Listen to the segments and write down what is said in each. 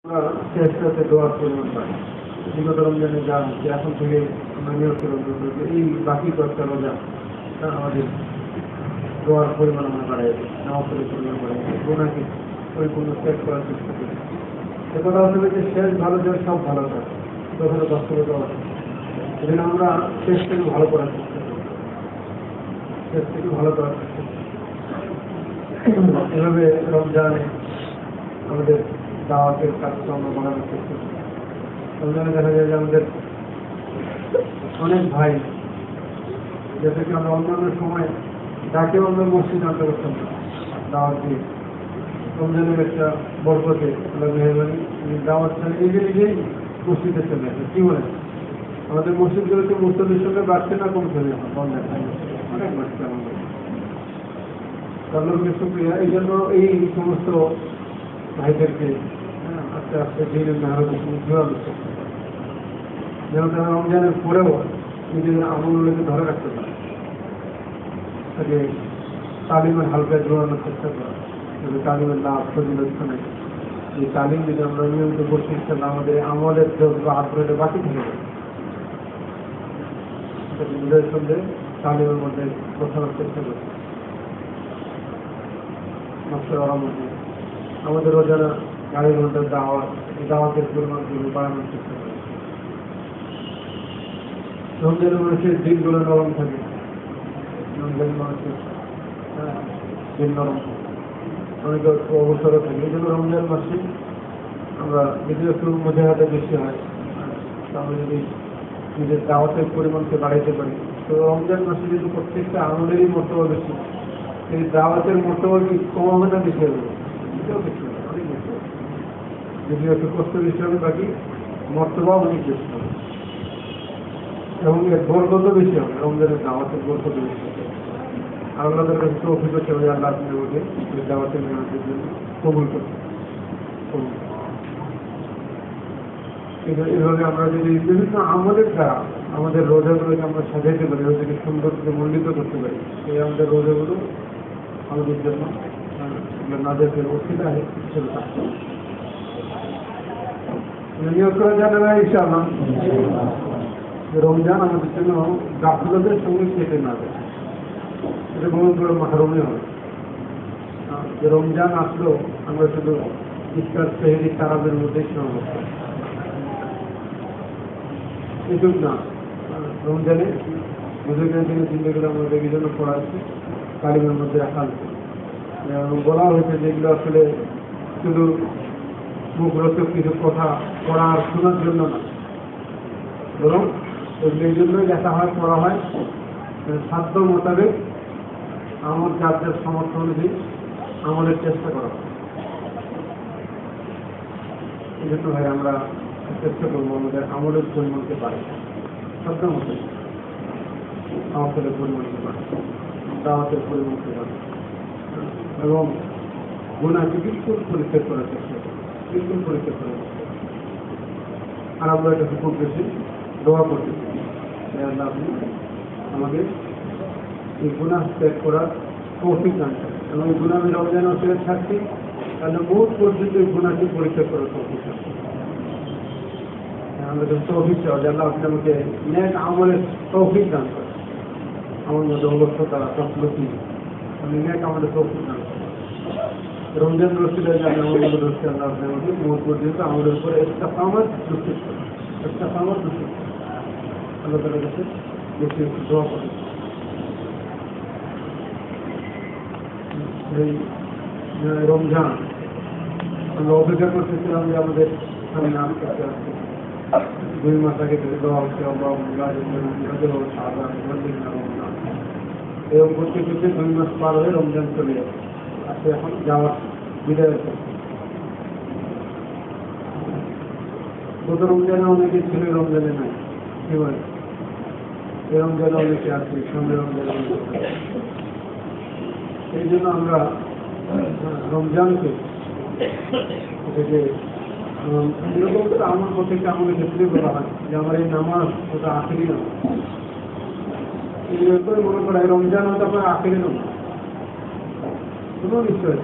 চেষ্টাতে দোয়ার পরিমাণ পাই বিগত রমজানে যা হচ্ছে এখন থেকে আমরা নিয়োগ করে এই বাকি কয়েকটা রোজা আমাদের দোয়ার পরিমাণ আমরা বাড়াই নামাজের পরিমাণ বাড়াই গোনাকে পরিপূর্ণ শেষ করার চেষ্টা করি একথা আসলে যে শেষ ভালো যায় সব ভালো যায় তখন বাস্তবতা আছে সেদিন আমরা শেষ থেকে ভালো করার চেষ্টা করি শেষ থেকে ভালো করার চেষ্টা করি এভাবে রমজানে আমাদের দাওয়াতের কাজটা আমরা বাড়ানোর চেষ্টা করি রমজানে দেখা যায় যে আমাদের অনেক ভাই যেটাকে আমরা অন্যান্য সময় ডাকেও আমরা মসজিদ আনতে পারতাম না দাওয়াত দিয়ে রমজানের একটা বরকতে আল্লাহ মেহরবানি দাওয়াত নিজে নিজেই মসজিদে চলে আসে কি বলে আমাদের মসজিদগুলোতে মুসলিমের সঙ্গে বাড়ছে না কমছে না রমজান অনেক বাড়ছে আমাদের আল্লাহকে শুক্রিয়া এই জন্য এই সমস্ত ভাইদেরকে আস্তে আস্তে দিনের মেহরতের সঙ্গে জোরালো করতে পারে যেন তারা রমজানের পরেও নিজেদের আমলগুলোকে ধরে রাখতে পারে তাকে তালিমের হালকা জোরানোর চেষ্টা করা যদি তালিমের লাভ ফজিলক্ষণে এই তালিম যদি আমরা নিয়মিত করতে ইচ্ছা আমাদের আমলের আগ্রহটা বাকি থেকে যাবে নিজের সঙ্গে তালিমের মধ্যে বসানোর চেষ্টা করতে আমাদেরও যারা গাড়ির মধ্যে দাওয়াতের পরিমাণগুলো বাড়ানোর চেষ্টা করে রমজানের মানুষের দিনগুলো নরম থাকে রমজানের মানুষের দিন নরম থাকে অনেক অবসরও থাকে এই জন্য রমজান মাসে আমরা যদি একটু মধ্যে হাতে বেশি হয় তাহলে যদি নিজের দাওয়াতের পরিমাণকে বাড়াইতে পারি তো রমজান মাসে যদি প্রত্যেকটা আমলেরই মর্তবা বেশি এই দাওয়াতের মর্তবা কি কম হবে না বেশি হবে এটাও বেশি হবে অনেক বেশি হবে যদি একটু কষ্ট বেশি হবে বাকি মর্তবাও অনেক বেশি হবে এবং এর বরকত বেশি হবে রমজানের দাওয়াতের বরকত বেশি হবে আর আল্লাহদের কাছে তো অভিজ্ঞতা হবে আল্লাহ আপনি ওকে ওই দাওয়াতের মেহনতের জন্য কবুল করতে এভাবে আমরা যদি বিভিন্ন আমলের দ্বারা আমাদের রোজাগুলোকে আমরা সাজাইতে পারি রোজাকে সুন্দর করে মণ্ডিত করতে পারি এই আমাদের রোজাগুলো আমাদের জন্য নাজাতের অসুবিধা হিসেবে থাকতে নিয়োগ করা যাবে না ইনশাআল্লাহ রমজান আমাদের জন্য গাফলতের সঙ্গে কেটে না যায় এটা বহু বড় মাহরুমই হবে যে রমজান আসলেও আমরা শুধু ইফতার সেহরি তারাবের মধ্যেই সীমাবদ্ধ এটুক না রমজানে বুঝুকের দিনে জিন্দগির আমাদের এই জন্য পড়া আছে তালিমের মধ্যে রাখা আছে বলা হয়েছে যেগুলো আসলে শুধু মুখরোচক কিছু কথা পড়া আর শোনার জন্য না বরং ওগুলো এই জন্যই লেখা হয় পড়া হয় সাধ্য মোতাবেক আমার যার যার সমর্থ অনুযায়ী আমাদের চেষ্টা করা হয় এই জন্য ভাই আমরা চেষ্টা করবো আমাদের আমলের পরিমাণকে বাড়ে সাধ্য মতো আমলের পরিমাণকে বাড়ে দাওয়াতের পরিমাণকে বাড়ে এবং গুণাকে বিলকুল পরিচ্ছেদ করার চেষ্টা করি বিলকুল পরিচ্ছেদ করার চেষ্টা করি আর আমরা এটা খুব বেশি দোয়া করতেছি আপনি আমাদের এই গুণা ত্যাগ করার তৌফিক দান করেন এবং এই গুণা আমি রমজান অসুবিধা থাকছি তাহলে বহু পর্যন্ত এই গুণাকে পরিচ্ছেদ করার তৌফিক থাকছে আমাদের তৌফিক চাও যে আল্লাহ আপনি আমাকে নেক আমলের তৌফিক দান করেন আমার মধ্যে অবস্থতা সফলতি আমি নেক আমাদের তৌফিক দান করেন রমজান রসিদা যে আমি আমার মধ্যে রসি আল্লাহ আপনি আমাকে বহু পর্যন্ত আমাদের উপরে একটা সামত দুঃখিত করেন একটা সামত দুঃখিত আল্লাহ তাদের কাছে বেশি দোয়া করেন এই রমজান আমরা অপেক্ষা করতেছিলাম যে আমাদের সামনে নাম করতে আসছে 2 মাস আগে থেকে দেওয়া হচ্ছে এবং করতে করতে 2 মাস পার হয়ে রমজান চলে যাবে আজকে এখন যাওয়ার বিদায় গত রমজানে অনেকে ছিল রমজানে নাই কি বলে এই রমজানে অনেকে আছে সামনে রমজানে এই জন্য আমরা রমজানকে এটাকে এরকম করে আমার প্রত্যেকটা আমাদের ক্ষেত্রে বলা হয় যে আমার এই নামাজ ওটা আখেরি নামাজ এইভাবে মনে করা রমজান হতে আপনার আখেরি নামাজ কোনো নিশ্চয়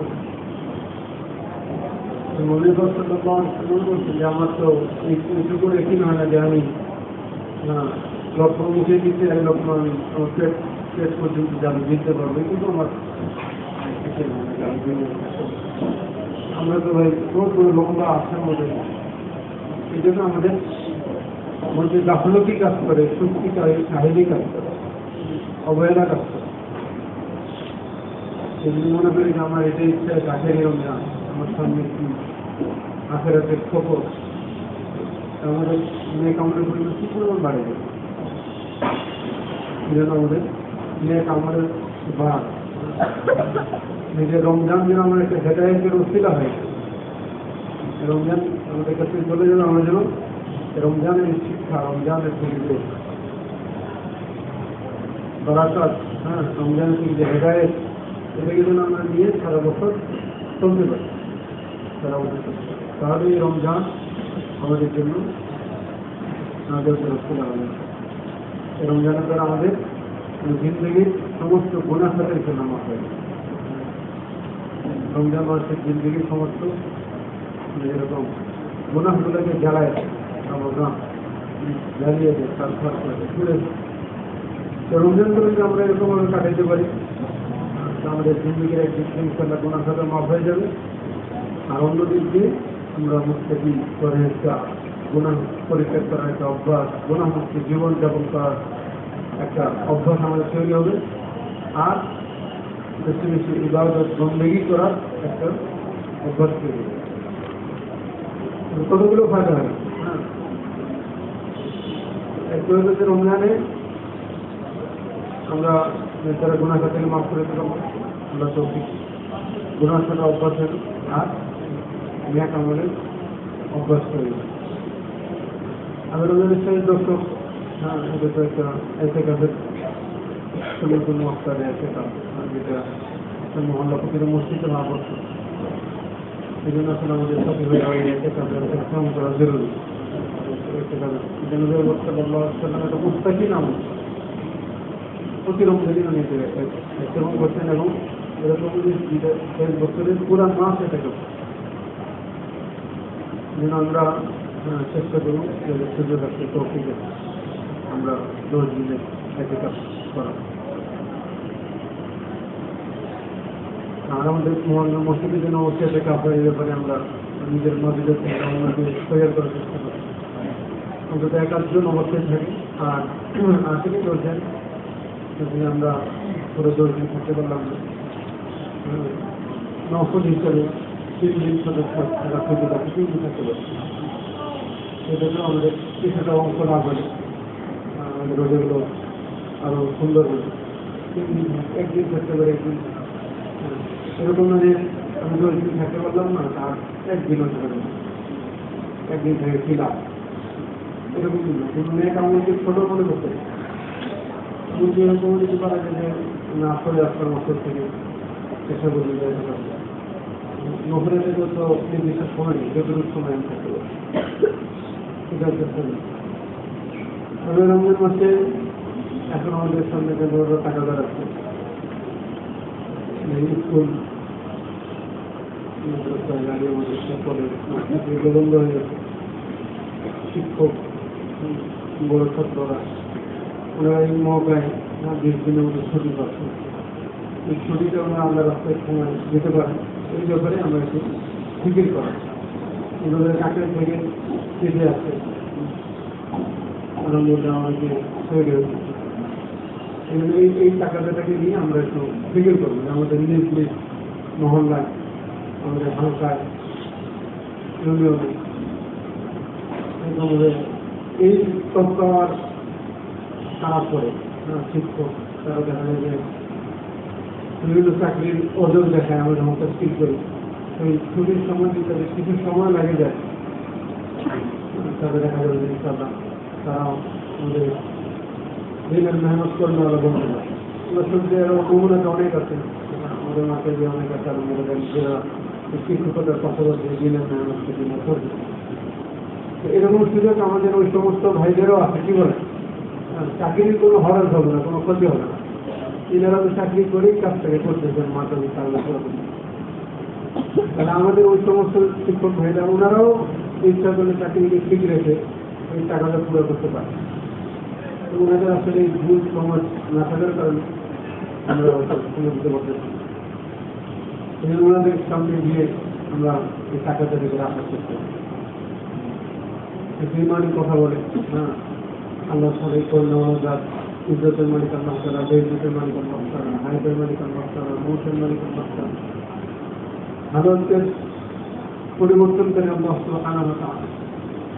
মনে করছে বলছে যে আমার তো এইটুকু একই হয় না যে আমি লক্ষ্য মুখে দিতে এক লক্ষ্য আমি আমার পেট পর্যন্ত যাবে দিতে পারবো কিন্তু আমার আমরা তো ভাই রোজ লম্বা আসার মধ্যে এই জন্য আমাদের মধ্যে গাফলতি কাজ করে শক্তি সাহেবই কাজ করে অবহেলা কাজ করে সেগুলি মনে করি যে আমার এটাই ইচ্ছা গাছের এরম না আমার সামনে কি আখেরাতের খবর আমাদের মেয়ে কামড়ের পরিমাণ কি পরিমাণ বাড়ে যাবে এই জন্য আমাদের মেয়ে কামড়ের বা নিজের রমজান যেন আমার একটা হেদায়তের অসিলা হয় রমজান আমাদের কাছে বলে যেন আমরা যেন রমজানের শিক্ষা রমজানের থেকে বরাকাত রমজানের থেকে যে হেদায়ত এটাকে যেন আমরা নিয়ে সারা বছর চলতে পারি সারা বছর তাহলে এই রমজান আমাদের জন্য আমাদের রসিলা হবে এই রমজানের দ্বারা আমাদের জিন্দগির সমস্ত গুনাহ খাতের জন্য মাফ হয় রমজান মাসের জিন্দগির সমস্ত এরকম গুনাহগুলোকে জ্বালায় রমজান জ্বালিয়ে দেয় তারপর ছুড়ে রমজানগুলোকে আমরা এরকমভাবে কাটাইতে পারি আমাদের জিন্দগির একদিক থেকে ইনশাআল্লাহ গুনাহ খাতা মাফ হয়ে যাবে আর অন্যদিক দিয়ে আমরা মুক্তি করে একটা গুনাহ পরিত্যাগ করার একটা অভ্যাস গুনাহ মুক্তি জীবনযাপন করার একটা অভ্যাস আমাদের তৈরি হবে আর বেশি বেশি ইবাদত বন্দেগী করার একটা অভ্যাস তৈরি হবে কতগুলো ফায়দা হয় একটু হচ্ছে রমজানে আমরা তারা গুনাহ থেকে মাফ করে দিলাম আমরা তো গুনাহ করার অভ্যাস হল আর নেক আমলের অভ্যাস তৈরি আমি রমজানের সাথে দর্শক এটা তো একটা এসে কাজের নতুন মস্তারে এসে কাজ যেটা মহল্লা প্রতিটা মসজিদে না করতো এই জন্য আসলে আমাদের সাথে হয়ে এসে কাজের শ্রম করা জরুরি একটা মুস্তাকি নাম প্রতি রমজানই নিতে শ্রম করছেন এবং এরকম এক বছরের পুরা মাস এটা করছে যেন আমরা চেষ্টা করুন সুযোগ আছে তৌফিক আমরা 10 দিনে একই কাজ করা আর আমাদের মসজিদে যেন অবশ্যই একটা কাজ হয়ে ব্যাপারে আমরা নিজের মসজিদের থেকে আমাদের তৈরি করার চেষ্টা করি অন্তত একাধজন অবশ্যই থাকি আর আসেনি 10 দিন যদি আমরা পুরো 10 দিন থাকতে পারলাম না নফল হিসাবে 3 দিন সদস্য রাখতে পারি 3 দিন থাকতে পারি সেজন্য আমাদের কিছুটা অংশ লাভ হলে আমাদের রোজাগুলো আরো সুন্দর হবে 3 দিন একদিন থাকতে পারে একদিন এরকম না যে আমি 10 দিন থাকতে পারলাম না তার একদিনও থাকবে একদিন থেকে ছিলাম এরকম না কিন্তু মেয়ে আমাদেরকে ছোট মনে করতে বুঝে এরকম যদি পারা যায় যে না চলে আসলাম অক্ষর থেকে চেষ্টা করতে যাইতে পারবো নকরের থেকে তো নির্দিষ্ট সময় নেই যতটুকু সময় আমি থাকতে পারি এটা চেষ্টা করি তবে রমজান মাসে এখন আমাদের সামনে যে বড় টাকা দাঁড়াচ্ছে স্কুল গাড়ি আমাদের কলেজ বন্ধ হয়ে গেছে শিক্ষক বড় ছাত্ররা ওনারা এই মৌকায় 20 দিনের মধ্যে ছুটি পাচ্ছে এই ছুটিটা আমরা আল্লাহ রাস্তায় সময় যেতে পারি এই ব্যাপারে আমরা একটু ফিকির করা ওনাদের চাকরি থেকে ফিরে আসছে আলহামদুলিল্লাহ আমাকে তৈরি হয়েছে এই টাকাটাকে নিয়ে আমরা একটু ফিকির করবো আমাদের নিজ নিজ মহল্লায় আমাদের হালকায় ইউনিয়নে আমাদের এই তথ্য আমার খারাপ করে শিক্ষক তারা দেখা যায় যে বিভিন্ন চাকরির ওজন দেখায় আমরা যখন স্কিল করি ওই ছুটির সময় দিতে কিছু সময় লাগে যায় তাদের দেখা যাবে যে তারা আমাদের দিনের মেহনত করলে ওরা বলতে না আমরা শুনতে নমুনাটা অনেক আছে আমাদের মাঠে যে অনেক আছে আমাদের যারা শিক্ষকতার পাশাপাশি দিনের মেহনতকে দিনে করবে এরকম সুযোগ আমাদের ওই সমস্ত ভাইদেরও আছে কি বলে চাকরির কোনো হরাস হবে না কোনো ক্ষতি হবে না এনারা তো চাকরি করেই কাজটাকে করতেছেন মাঠে তাহলে তাহলে আমাদের ওই সমস্ত শিক্ষক ভাইরা ওনারাও ইচ্ছা করলে চাকরিকে ঠিক রেখে এই টাকাটা পুরো করতে পারে। তো ওনাদের আসলে এই ভুল সমাজ না থাকার কারণে আমরা দিতে পারতেছি। ওনাদের সামনে গিয়ে আমরা এই টাকাটা থেকে আশা করতে পারি। বেঈমানি কথা বলে না, আল্লাহ সবাই করোনা ইজ্জতের মালিক আল্লাহ তাআলা, বেইজ্জতের মালিক আল্লাহ তাআলা, হায়াতের মালিক আল্লাহ তাআলা, মৌতের মালিক আল্লাহ তাআলা, হালতের পরিবর্তন করে আল্লাহ সুবহানাহু ওয়া তাআলা,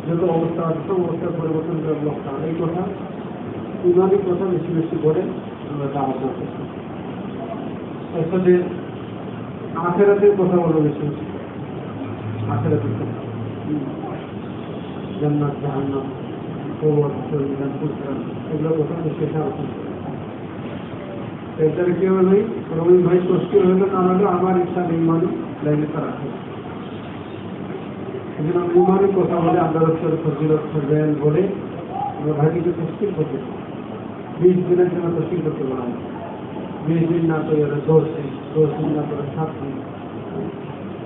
যত অবস্থা আছে সব অবস্থার পরিবর্তন করে আল্লাহ তাআলা। এই কথা ইমানি কথা বেশি বেশি করে আমরা দাওয়াত করতেছি। এর সাথে আখিরাতের কথা বলবো বেশি বেশি, আখিরাতের কথা, জান্নাত জাহান্নাম, কবর, মিজান, ফুলসিরাত, এগুলোর কথা বেশি আলোচনা করি। এটার কি হলো রবি ভাই তশকিল হইল না হলেও আমার ইচ্ছা ইমানি লাইনে তারা আছে। এই জন্য ইমানি কথা বলে আল্লাহর ফজিলত ফজিলত বলে আমরা ভাইকে তশকিল করতে 20 দিনের জন্য তশকিল করতে বলা হয়। 20 দিন না করে 10 দিন, 10 দিন না করে 7 দিন,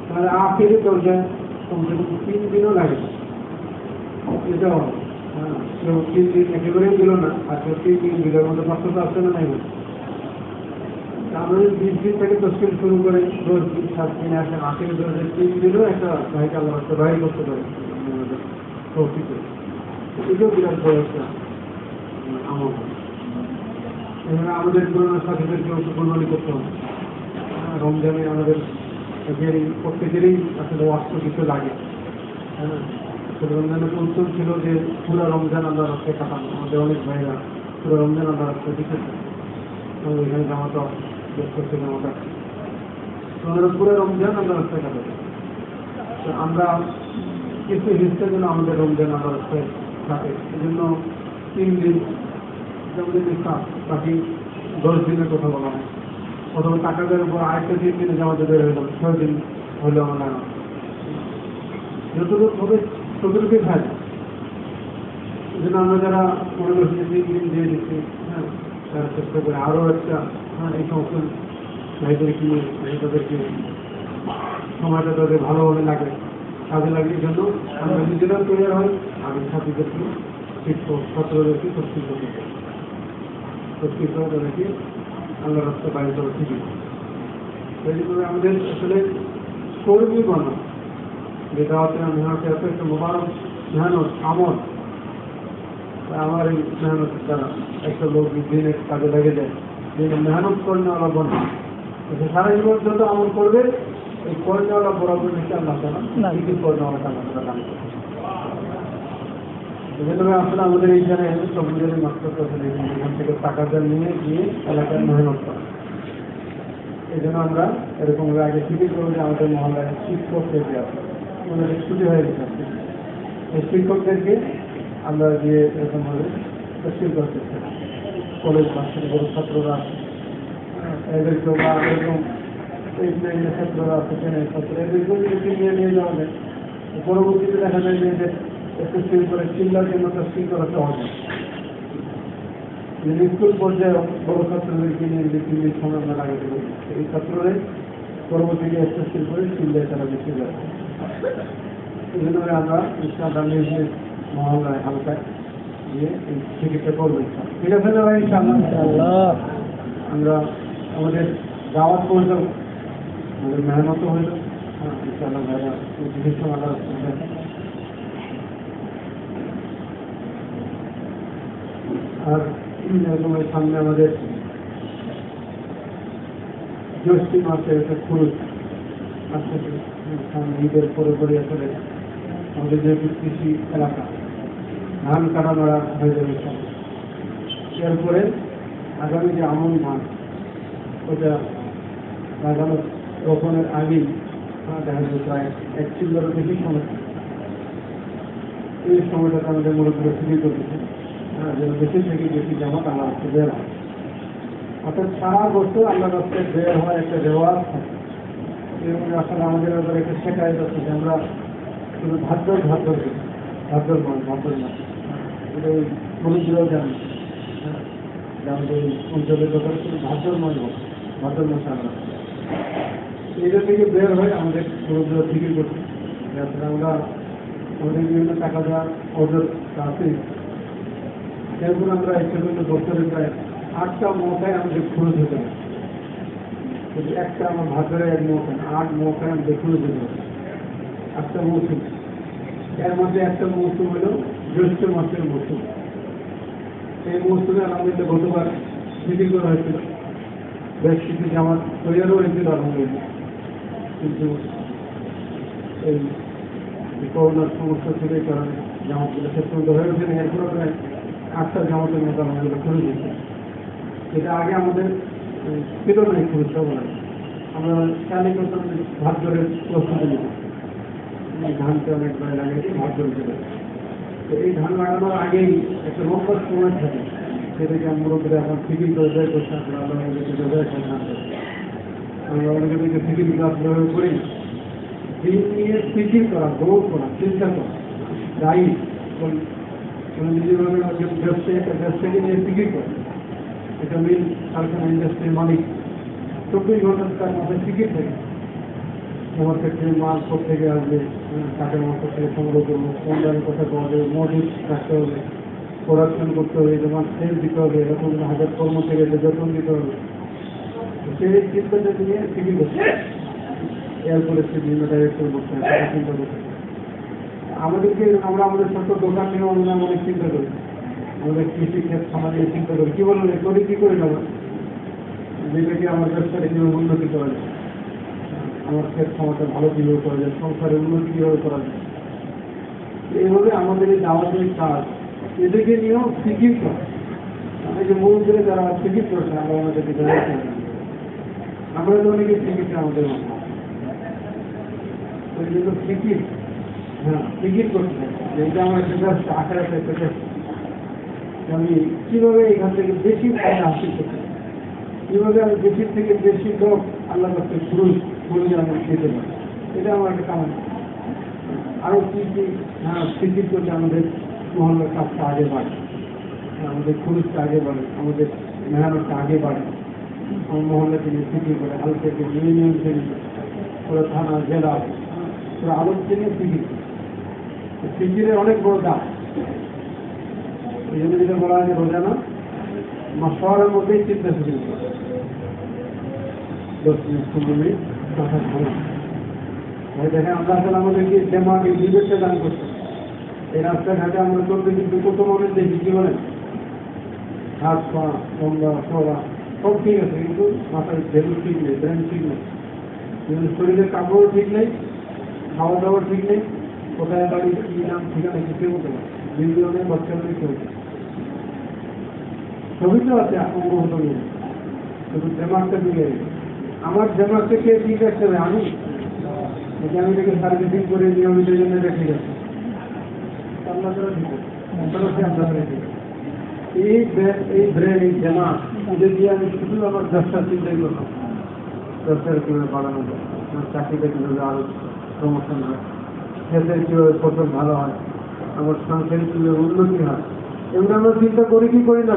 তাহলে আখেরি দরজায় কমসে কম 3 দিনও লাগে। এটাও হ্যাঁ, 3 দিন একেবারেই দিল না, আর 3 দিন দিলের মধ্যে পার্থক্য আসছে না নাই। আমাদের 20 দিন থেকে তশকিল শুরু করে 10 দিন 7 দিনে আসেন, আখেরি দরজায় 3 দিনও একটা ভাইকে আল্লাহ বাইর করতে পারে। এটাও বিরাট বড় একটা আমল। এখানে আমাদের পুরোনো সাথীদেরকে প্রণালী করতে হবে। রমজানে আমাদের প্রত্যেকেরই আসলে অস্ত্র কিছু লাগে। হ্যাঁ, রমজানের কৌশল ছিল যে পুরো রমজান আল্লাহ রাস্তায় কাটানো। আমাদের অনেক ভাইরা পুরো রমজান আল্লাহ রাস্তায় দিতেছে, এখানে জামাটা বেশ করছে, জামাটা আমাদের পুরো রমজান আল্লাহ রাস্তায় কাটাবে। আমরা কিছু হিসেবে যেন আমাদের রমজান আল্লাহ রাস্তায় থাকে, এই জন্য 3 দিন আমাদের বাকি 10 দিনের কথা বলা হয়। অথবা টাকা দেওয়ার উপর আরেকটা 3 দিনে জামাতে বের হয়ে গেল, 6 দিন হলেও আমরা যতটুকু হবে ততটুকুই থাকে। এই জন্য আমরা যারা মনে করছি 3 দিন দিয়ে দিচ্ছি, হ্যাঁ, তারা চেষ্টা করে আরও একটা এই সমস্ত ভাইদেরকে তাদেরকে সময়টা তাদের ভালোভাবে লাগে, কাজে লাগে। এই জন্য আমরা নিজেরা তৈরি হয়, আমি সাথীদেরকে শিক্ষক ছাত্রদেরকে তস্কিল করতে চাই, তস্কিল করে তাদেরকে আল্লাহ রাস্তা বাইরে করা ঠিকই। সেই জন্য আমাদের আসলে কর্মী বানা যে দাওয়াতে মেহনত এত একটা মোবারক মেহনত আমল, আমার এই মেহনতের দ্বারা একটা লোক দিনের কাজে লেগে যায়, দিনে মেহনত করেওয়ালা বনে সারা জীবন যত আমল করবে এই করেওয়ালা বরাবর নিচে আল্লাহ তাআলা কি করেওয়ালা দান করবে। এজন্য আসলে আমাদের এইখানে সবুজের মাস্টার আসলে এখান থেকে টাকাটা নিয়ে গিয়ে এলাকায় মেহনত করা। এই জন্য আমরা এরকম আগে ঠিকই করবো যে আমাদের মহল্লায় শিক্ষকদের আছে, ওনাদের ছুটি হয়ে গেছে, এই শিক্ষকদেরকে আমরা গিয়ে এরকমভাবে তশকিল করতে চাই। কলেজ মাস্টার বড় ছাত্ররা আছে, এদেরকেও বা এরকম ছাত্ররা আছে, ছাত্র এদেরকেও যদি নিয়ে যাওয়া যায়, পরবর্তীতে দেখা যায় যে এদের তশকিল করে চিল্লার জন্য তশকিল করা সহজ। স্কুল পর্যায়ে বড় ছাত্রদেরকে নিয়ে যে 3 দিন সময় আমরা লাগাতে পারি, এই ছাত্ররা পরবর্তীতে তশকিল করে চিল্লায় তারা বেশি যাবে। এই জন্য আমরা ইনশাআল্লাহ নিজ মহল্লায় হালকায় গিয়ে এই চিকিৎসা করবো। ঠিক আছে না ভাই? ইনশাআল্লাহ আমরা আমাদের দাওয়াত করলাম, আমাদের মেহনত হইল, ইনশাআল্লাহ ভাইরা জিনিস আল্লাহ আর এরকম সামনে আমাদের জ্যৈষ্ঠী মাসের একটা খরচ আসছে, ঈদের পরে আসলে আমাদের যেহেতু কৃষি এলাকা ধান কাটা মারা হয়ে যাবে। এরপরে আগামী যে আমন ধান ওটা লাগানো রোপণের আগেই দেখা যাবে প্রায় 1 কিলোর বেশি সময়। এই সময়টাতে আমাদের মূলত ফিরে করতেছে যেন বেশি থেকে বেশি জামাত আল্লাহ রাস্তায় বের হয়। অর্থাৎ সারা বছর আল্লাহ রাস্তায় বের হওয়ার একটা রেওয়াজ থাকে। আসলে আমাদের ব্যাপারে একটা শেখায় যাচ্ছে যে আমরা শুধু ভাদ্র মাস এটা ওই মনুষ্যরাও জানি যে আমাদের অঞ্চলের ব্যাপারে শুধু ভাদ্র মাসে আমরা এটা থেকে বের হয়ে আমাদের সমুদ্র ফিকির করছি আমরা আমাদের বিভিন্ন টাকা দেওয়া অর্ডার আছে এরপর আমরা একটা বছরে প্রায় 8টা মৌকায় আমাদের খরচ হতে পারে যদি একটা আমার ভাতের এক মৌকা 8 মৌকায় আমাদের খরচ হতে পারে 8টা মৌসুম এর মধ্যে একটা মৌসুম হলো জ্যৈষ্ঠ মাসের মৌসুম এই মৌসুমে আমাদের গতবার ফিকির করা হয়েছিল বেশ কিছু জামাত তৈরিও হয়েছিল আলহামদুলিল্লাহ কিন্তু এই করোনার সমস্যা ছিল এই কারণে জামাতগুলো শেষ পর্যন্ত হয়ে ওঠেনি এরপরে প্রায় 8টা জামাতের মতো আমাদের খুলে দিয়েছে এটা আগে আমাদের ছিল না এই খরচটা বলে আমরা খেয়ালই করতাম যে ভাত জলের প্রস্তুতি নিতাম ধানকে অনেক গায়ে লাগিয়েছি ভাত জল চলে তো এই ধান লাগানোর আগেই একটা লম্বা সময় থাকে সেটাকে মুরব্বীরা এখন ফিকির করে দেয় করছে আমরা আমরা অনেকে থেকে ফিকির বিকাশ করি দিন নিয়ে ফিকির করা গ্রোথ করা চিন্তা করা দায়ী নিজেভাবে ব্যবসায়ীকে নিয়ে ফিকির করে এটা মিল কারখানা ইন্ডাস্ট্রির মালিক 24 ঘন্টা তার মাথায় ফিকির থাকে আমার ক্ষেত্রে মাল সব থেকে আসবে কাঠের মাল থেকে সংগ্রহ করবো কোন দামে কথা পাওয়া যাবে মজুদ রাখতে হবে প্রোডাকশন করতে হবে যেমন সেল দিতে হবে এরকম হাজার কর্মচারীদের যত্ন দিতে হবে সেই চিন্তাটা নিয়ে ফিকির করছে এরপরে সে বিভিন্ন ডাইরেক্টর করতে হবে চিন্তা করতে আমাদেরকে আমরা আমাদের ছোট দোকান নিয়েও আমরা অনেক চিন্তা করি আমাদের কৃষি ক্ষেত খামার নিয়ে চিন্তা করি কি বলবেন করি কি করে যাবো যেটাকে আমার ব্যবসাটা কীভাবে উন্নতি করা যায় আমার ক্ষেত খামারটা ভালো কীভাবে করা যায় সংসারের উন্নতি কীভাবে করা যায় এইভাবে আমাদের এই দাওয়াতের কাজ এদেরকে নিয়েও ফিকির করে এই যে মূল করে যারা ফিকির করছে আমরা আমাদেরকে জানাচ্ছি আমরা তো অনেকে ফিকিরটা আমাদের মধ্যে ওই জন্য ফিকির হ্যাঁ ফিকির করতে যেটা আমার একটা আকার একটা আমি কীভাবে এখান থেকে বেশি ফায়দা হাসিল করতে কীভাবে আমি বেশির থেকে বেশি লোক আল্লাহ কাছে ঘুরে আমি খেতে পারি এটা আমার একটা কারণ আরও কী কী হ্যাঁ ফিকির করলে আমাদের মহল্লার কাজটা আগে বাড়ে আমাদের খরচটা আগে বাড়ে আমাদের মেহনতটা আগে বাড়ে আমার মহল্লাকে নিয়ে ফিকির করে হাল থেকে ইউনিয়ন থেকে পুরো থানা জেলা পুরো আলোচনা নিয়ে ফিকির ফিকিরের অনেক বড় দাম এই জন্য যেটা বলা হয় যে রোজানা শহরের মধ্যেই চিন্তা শুরু করে 10 মিনিট 15 মিনিট কথা বলা দেখেন আল্লাহ তাআলা আমাদেরকে দেমাগে বিবেকটা দান করছে এই রাস্তাঘাটে আমরা চলতে কিন্তু কত মানুষ দেখি কি বলেন হাত পা লম্বা সরা সব ঠিক আছে কিন্তু মাথায় ভেলু ঠিক নেই ব্রেন ঠিক নেই কিন্তু শরীরের কাপড়ও ঠিক নেই খাওয়া দাওয়া ঠিক নেই কোথায় বাড়ি কি নাম ঠিকানা কিছু হতে পারে বিল্ডিও নেই বাচ্চাদের কেউ সবই তো আছে অঙ্গভূত নিয়ে শুধু দেমাগটা দিয়ে আমার দেমাগ থেকে ঠিক আছে আমি আমি থেকে সার্ভিসিং করে নিয়মিত জন্য ঠিক আছে এই ব্রেন এই জামা এটা দিয়ে আমি শুধু আমার ব্যবসার চিন্তাই করলাম ব্যবসার কীভাবে বাড়ানো যায় আমার চাকরিটা কীভাবে আরও প্রমোশন হয় ক্ষেত্রে কীভাবে ফসল ভালো হয় আমার সংসারে কীভাবে উন্নতি হয় এগুলো আমরা চিন্তা করি কি করি না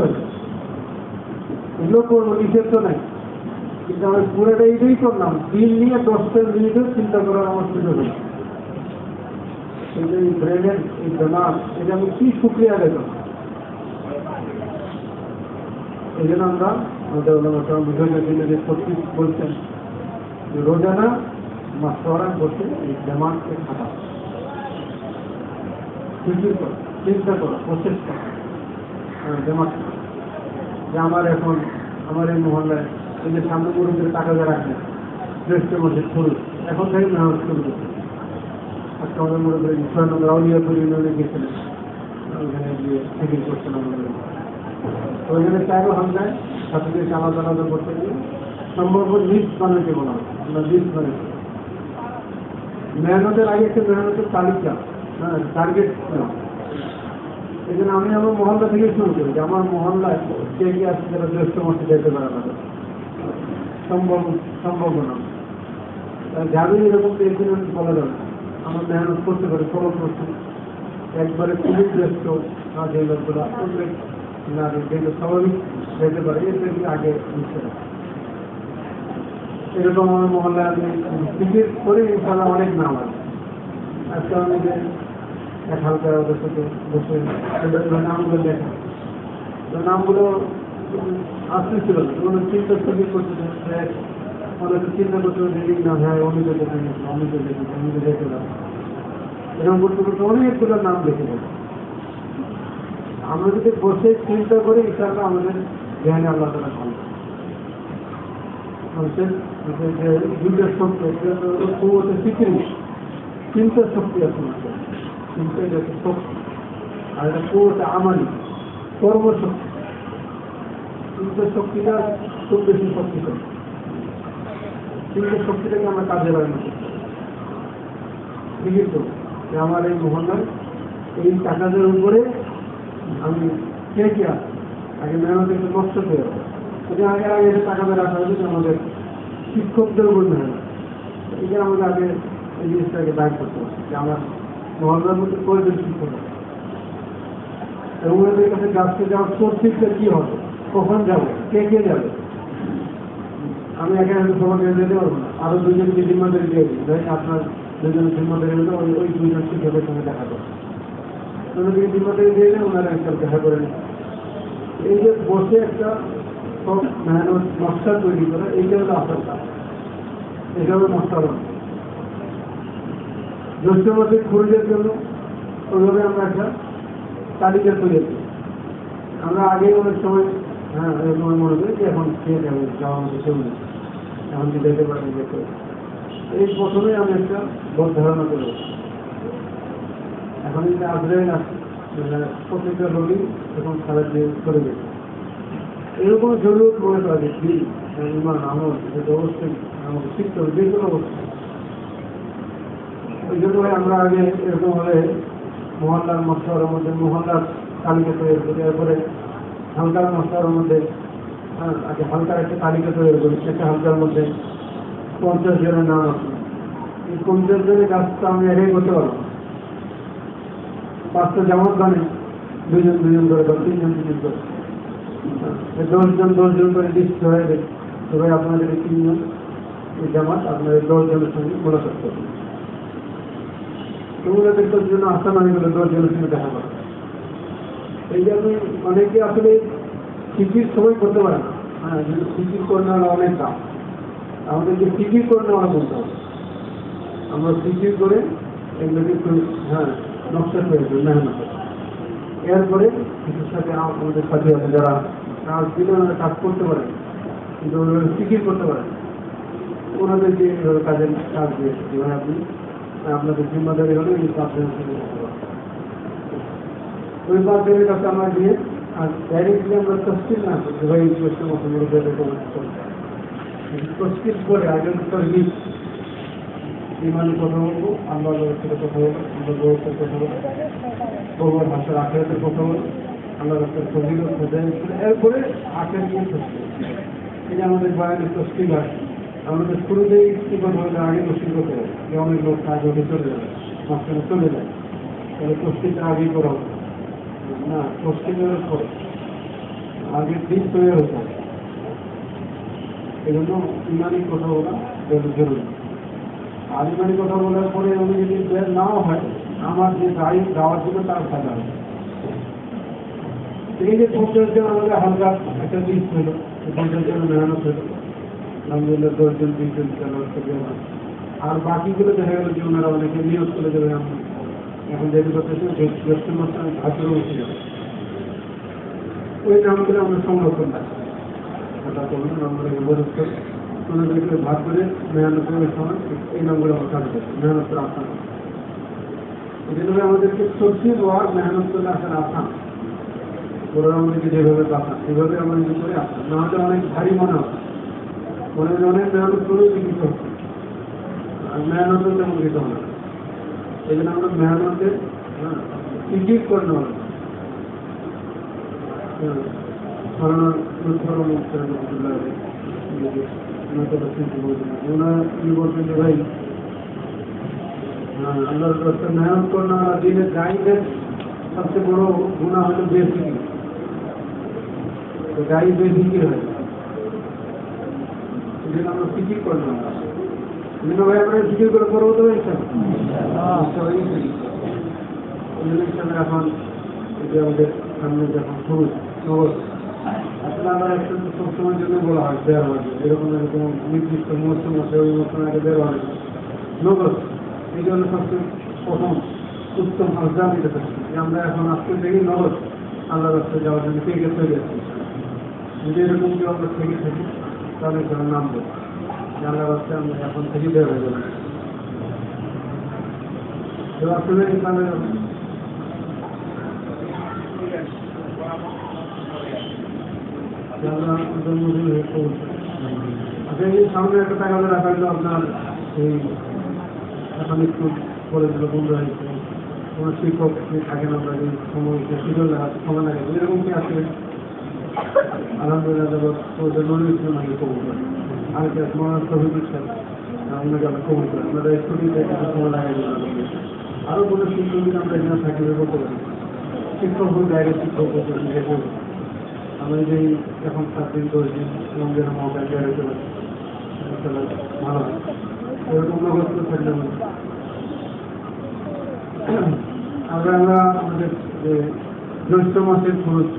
এগুলো করবো নিষেধ তো নাই কিন্তু আমি পুরোটা এইটাই করলাম দিন নিয়ে 10 মিনিটও চিন্তা করার আমার সুযোগ হলো এই ব্রেনের এই দেমাগ এটা আমি কি সুক্রিয়া দেখলাম এই জন্য আমরা আমাদের বিষয়টা দিলে যে সত্যি বলছেন যে রোজানা মাসওয়ারা বসে এই দেমাগকে খাটা চিন্তা করা প্রসেস করা দেমাগ যে আমার এখন আমার এই মহল্লায় এই যে সামনে মুরব্বীর টাকা যা রাখবে জ্যৈষ্ঠ মাসের শুরু এখন থেকে মেহনত শুরু করছে আজকে আমাদের মুরব্বী 6 নম্বর আউলিয়াপুর ইউনিয়নে গেছিলেন ওইখানে গিয়ে ফিকির করছেন আমাদের ওইখানে 4 হামলায় ছাত্রদেরকে আলাদা আলাদা করতে গিয়ে সম্ভব লিস্ট বানাতে বলা হয় আমরা লিস্ট বানাতে মেহনতের আগে একটা মেহনতের তালিকা হ্যাঁ টার্গেট এই জন্য আমি আমার মহল্লা থেকে শুরু করি যে আমার মহল্লায় কে কি আছে যারা জ্যৈষ্ঠ মাসে যেতে পারে না সম্ভাবনা যাবে এরকম একদিন বলা যাবে আমার মেহনত করতে পারে ফলো করছে একবারে খুবই ব্যস্ত না যে লোকগুলো না যেগুলো স্বাভাবিক যেতে পারে এর থেকে আগে বুঝতে পারে এরকম আমার মহল্লায় আমি বিশেষ করে ইনশাল্লাহ অনেক নাম আছে। আজকে আমি যে এক হালকা ওদের সাথে বসে নামগুলো দেখা, নামগুলো আসতেছিল না, ওগুলো চিন্তা ছবি করতেছে, অনেক চিন্তা করতে দেখি না, হ্যাঁ অমিত দেখে অমিত দেখে অমিত দেখে না, এরকম করতে করতে অনেকগুলো নাম দেখে যাবে। আমরা যদি বসে চিন্তা করি ইনশাআল্লাহ আমাদের জ্ঞানে আল্লাহ তাআলা ভালো মানুষের যে দুইটার শক্তি চিন্তার শক্তি আছে, চিন্তার যাতে শক্তি, আর এটা কুওয়াতে আমালি কর্মশক্তি। চিন্তার শক্তিটা খুব বেশি শক্তিশালী, চিন্তার শক্তিটাকে আমরা কাজে লাগানো ঠিকই তো যে আমার এই মহল্লায় এই টাকাদের উপরে আমি কে কি আছে আগে মেহনত একটু কষ্ট পেয়ে যাবো, আগে আগে টাকাতে রাখা হয়েছে আমাদের শিক্ষকদের উপর মেহনত, এটা আমাদের আগে এই জিনিসটাকে দায় করতে হবে যে আমার মহল্লার মধ্যে কয়েকজন শিক্ষক আছে এবং ওদের কাছে গাছকে যাওয়ার সোর্সিসটা কি হবে, কখন যাবে, কে কে যাবে। আমি একে সবাইকে যেতে পারবো না, আরো দুজনকে জিম্মাদারি দিয়ে দিই, তাই আপনার দুজনের জিম্মাদারি হলে ওই দুজন শিক্ষকের সঙ্গে দেখা করবে, ওনাদেরকে জিম্মাদারি দিয়ে দেয়, ওনারা একটা দেখা করে নেয়। এই যে বসে একটা সব মেহনত নকশা তৈরি করা, এইটা হলো আসল কাজ, এটা হলো নকশা। জ্যৈষ্ঠ মাসে খরচের জন্য ওইভাবে আমরা একটা তালিকা তৈরি করি। আমরা আগেই অনেক সময় হ্যাঁ এরকম মনে করি যে এখন খেয়ে যাবে, যাওয়া মতো কেউ নেই, এখন কি যেতে পারি যেতে। এই প্রথমেই আমি একটা ভোট ধারণা করব, এখন যদি আগ্রহে আসি প্রত্যেকটা রোগী এখন খারাপ দিয়ে চলে গেছে, এরকম জরুরত মনে করা যে কি ইমান আমল যেটা অবশ্যই আমাকে শিখতে হবে যে কোনো অবস্থা। ওই জন্য আমরা আগে এরকম হলে মহল্লার মশলার মধ্যে মহল্লার তালিকা তৈরি করি, এরপরে হালকার মশলার মধ্যে আগে হালকার একটা তালিকা তৈরি করি, সেটা হালকার মধ্যে 50 জনের নাম আছে। এই 50 জনের কাজটা আমি এটাই করতে পারবো, 5টা জামাত বানে দুজন দুজন করে বা 3জন 3জন করে 10 জন করে লিস্ট হয়ে যায়। তবে আপনাদের 3জন এই জামাত আপনাদের 10 জনের সঙ্গে মোলাকাত করবেন, ওনাদের জন্য আসান হয়ে গেলে 10 জনের সঙ্গে দেখা করে। এই জন্য অনেকে আসলে ফিকির সময় করতে পারে না, হ্যাঁ ফিকির করে নেওয়া অনেক কাজ, আমাদেরকে ফিকির করে নেওয়া বলতে হবে। আমরা ফিকির করে এগুলোকে হ্যাঁ নকশা করে দেবো মেহনত। এরপরে কিছুর সাথে আমাদের সাথে আছে যারা কাজ দিলে ওনারা কাজ করতে পারে কিন্তু ওনারা ফিকির করতে পারে, ওনাদেরকে কাজের কাজ দিয়েছে যেভাবে আপনি আপনাদের জিম্মাদারি হলে এই 5 জনের সঙ্গে ওই 5 জনের কাছে আমরা দিয়ে আর ডাইরেক্টলি আমরা তফসিল না করছি ভাই এই প্রশ্ন মতো তফসিল করে আগে ইমানের কথা বলবো, আল্লাহ সাথে কথা বলবো, আমরা বউয়ের কথা বলবো, বউয়ের ভাষার আখেরাতের কথা বলবো, আল্লাহ রাস্তার ফজিল এরপরে আখের নিয়ে তফসিল। এই যে আমাদের বয়ানের তফসিল হয়, আমাদের শুরুতেই ইস্তিফাদ হলে আগে তফসিল করতে হবে যে অনেক লোক কাজ হতে চলে যাবে, মাঝখানে চলে যায়, তাহলে তফসিলটা আগেই করা হবে না, তফসিলের পরে আগের দিন তৈরি হতে হবে। এই জন্য ইমানি কথা বলা জরুরি। আর ইমানি কথা বলার পরে উনি যদি বের নাও হয়, আমার যে দাওয়ার জন্য তার ফায়দা হবে। এই যে 50 জন আমাদের হালকা একটা লিস্ট হলো, 50 জন মেহনত হলো, আলহামদুলিল্লাহ 10 জন 20 জন আর বাকিগুলো দেখা গেল যে ওনারা অনেকে নিয়োগ করে দেবে। আমি এখন যেটি করতেছি জ্যৈষ্ঠ মাসে আমি ভাদ্র উঠে যাবে, ওই নামগুলো আমরা সংরক্ষণ রাখি, কথা বলুন আমরা উপযুক্ত ওনাদেরকে ভাগ করে মেহনতের সময় এই নামগুলো আমরা কাজ করছি, মেহনত করে আসান। যেভাবে আমাদেরকে সবজি হওয়ার মেহনত করে আসার আসান, ওরা আমাদেরকে যেভাবে আসান সেভাবে আমরা যদি করে আসতাম, না হলে অনেক ভারী মনে হয়, মনে হয় অনেক মেহনত করেও কিছু করছি আর মেহনতের তেমন কিছু হয় না। এই জন্য আমরা মেহনতের ইজিট করে নেওয়া বলছেন যে ভাই আল্লাহ রাস্তায় মেহনত করনা দিনের গাইডের সবচেয়ে বড় গুণা হলো বেফিকির। তো গাই বেফিকির হয়, এই জন্য আমরা ফিকির করলাম বিভিন্ন ভাই আমরা ফিকির করে করবো তো এখন এই যে আমাদের সামনে যখন শুরু নগদ আসলে আমার একটা সবসময়ের জন্য বলা হয় দেওয়া হয় এরকম এরকম নির্দিষ্ট মৌসুম আছে ওই মৌসুম আগে দেওয়া হয় নগদ এই জন্য সবচেয়ে প্রথম উত্তম আজ্ঞা দিতে থাকি যে আমরা এখন আজকে থেকে নগদ আল্লাহ রাস্তায় যাওয়ার জন্য থেকে তৈরি আছি যদি এরকম কেউ আমরা থেকে থাকি তাহলে সেটা নামবো আল্লাহ রাস্তায় আমরা এখন থেকে বের হয়ে যাবো আসলে এখানে সামনে একটা টাকা রাখা হলো আপনার এই এখন একটু কলেজগুলো বন্ধ হয়েছে কোনো শিক্ষক থাকেন আমরা যে সময় সুযোগ লাগাতে সময় লাগে এরকম কি আছে আলহামদুলিল্লাহ ওদের মনে ইসলাম আগে কবুল করে আর কি মনে শহীদ ইচ্ছা আপনাকে আমরা কবুল করি আপনারা স্টুডিতে সময় লাগাই আরও কোনো শিক্ষক যদি আমরা এখানে থাকি বলতে পারি শিক্ষক জায়গায় শিক্ষক আমি যে এখন 7 দিন করেছি আমাদের মোবাইল বেরোতে পারি ভালো এরকম নগদ থাকলে আমরা আমাদের যে জ্যৈষ্ঠ মাসের খরচ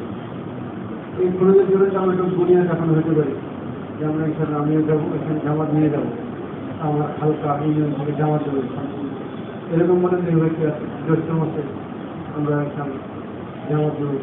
এই খরচের জন্য আমরা একটু দুনিয়া দেখানো হতে পারি যে আমরা এখানে আমিও যাবো এখানে জামাত নিয়ে যাবো আমার হালকা ইউনিয়ন থেকে জামাত দেবো এরকম মনে যে হয়েছে জ্যৈষ্ঠ মাসে আমরা এখানে জামাত দেবো